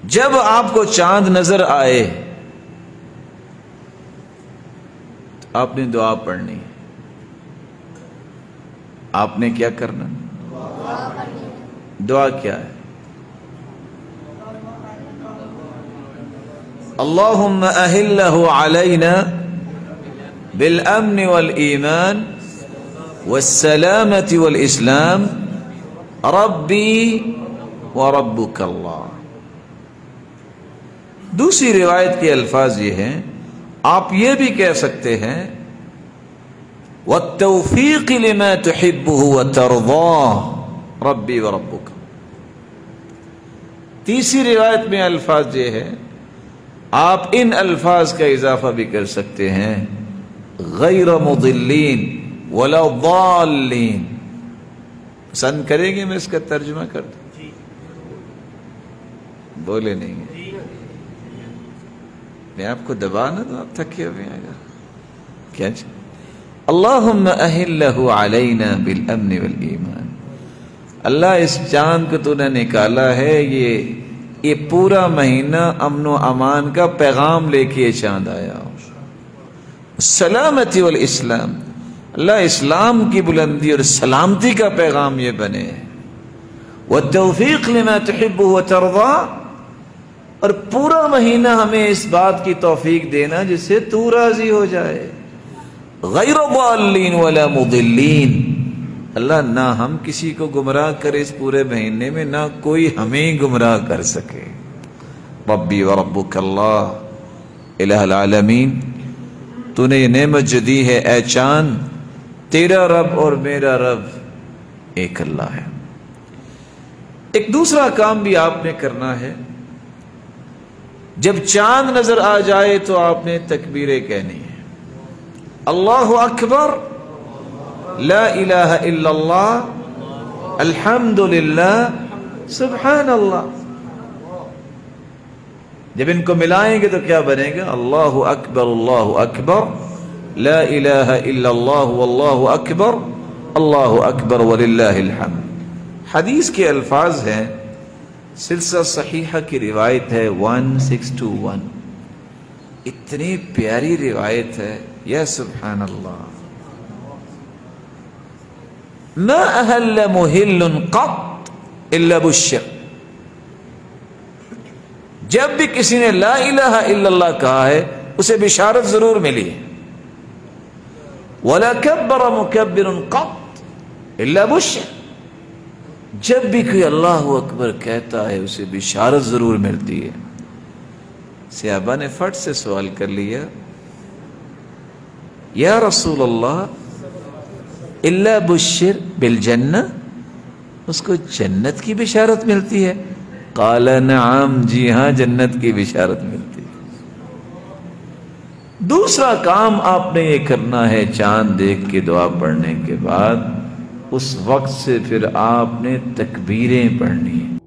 جب آپ کو چاند نظر آئے تو آپ نے دعا پڑھنی ہے. آپ نے کیا کرنا؟ دعا کیا ہے؟ اللہم اہلہ علینا بالامن والایمان والسلامة والاسلام ربی وربک اللہ. دوسری روایت کے الفاظ یہ ہیں، آپ یہ بھی کہہ سکتے ہیں والتوفیق لما تحبه وترضاه ربی وربک. تیسری روایت میں الفاظ یہ ہے، آپ ان الفاظ کا اضافہ بھی کر سکتے ہیں غیر مضلین ولا ضالین. پسند کریں گے میں اس کا ترجمہ کر دوں؟ بولے نہیں گے، میں آپ کو دبانا تو آپ تھکے ہوئے ہیں گا کیا؟ اللہم اہلہ علینا بالامن والایمان. اللہ اس چاند کو تو نے نکالا ہے، یہ پورا مہینہ امن و امان کا پیغام لے کے یہ چاند آیا. سلامتی والاسلام، اللہ اسلام کی بلندی اور سلامتی کا پیغام یہ بنے. والتوفیق لما تحب وترضى، اور پورا مہینہ ہمیں اس بات کی توفیق دینا جس سے تو راضی ہو جائے. غیر ضالین ولا مضلین، اللہ نہ ہم کسی کو گمراہ کرے اس پورے مہینے میں، نہ کوئی ہمیں گمراہ کر سکے. ربی وربک اللہ الہ العالمین، تو نے یہ نعمت جو دی ہے اے چاند، تیرا رب اور میرا رب ایک اللہ ہے. ایک دوسرا کام بھی آپ نے کرنا ہے، جب چاند نظر آ جائے تو آپ نے تکبیریں کہنی ہیں. اللہ اکبر، لا الہ الا اللہ، الحمد للہ، سبحان اللہ. جب ان کو ملائیں گے تو کیا بنے گا؟ اللہ اکبر، لا الہ الا اللہ واللہ اکبر وللہ الحمد. حدیث کے الفاظ ہیں، سلسلہ صحیحہ کی روایت ہے 1621. اتنی پیاری روایت ہے، یا سبحان اللہ. ما اہل محل قط الا بشر، جب بھی کسی نے لا الہ الا اللہ کہا ہے اسے بشارت ضرور ملی ہے. ولا کبر مکبر قط الا بشر، جب بھی کوئی اللہ اکبر کہتا ہے اسے بشارت ضرور ملتی ہے. صحابہ نے فٹ سے سوال کر لیا، یا رسول اللہ الا بشر بالجنہ، اس کو جنت کی بشارت ملتی ہے؟ قال نعم، جی ہاں، جنت کی بشارت ملتی ہے. دوسرا کام آپ نے یہ کرنا ہے، چاند دیکھ کے دعا پڑھنے کے بعد اس وقت سے پھر آپ نے تکبیریں پڑھنی ہیں.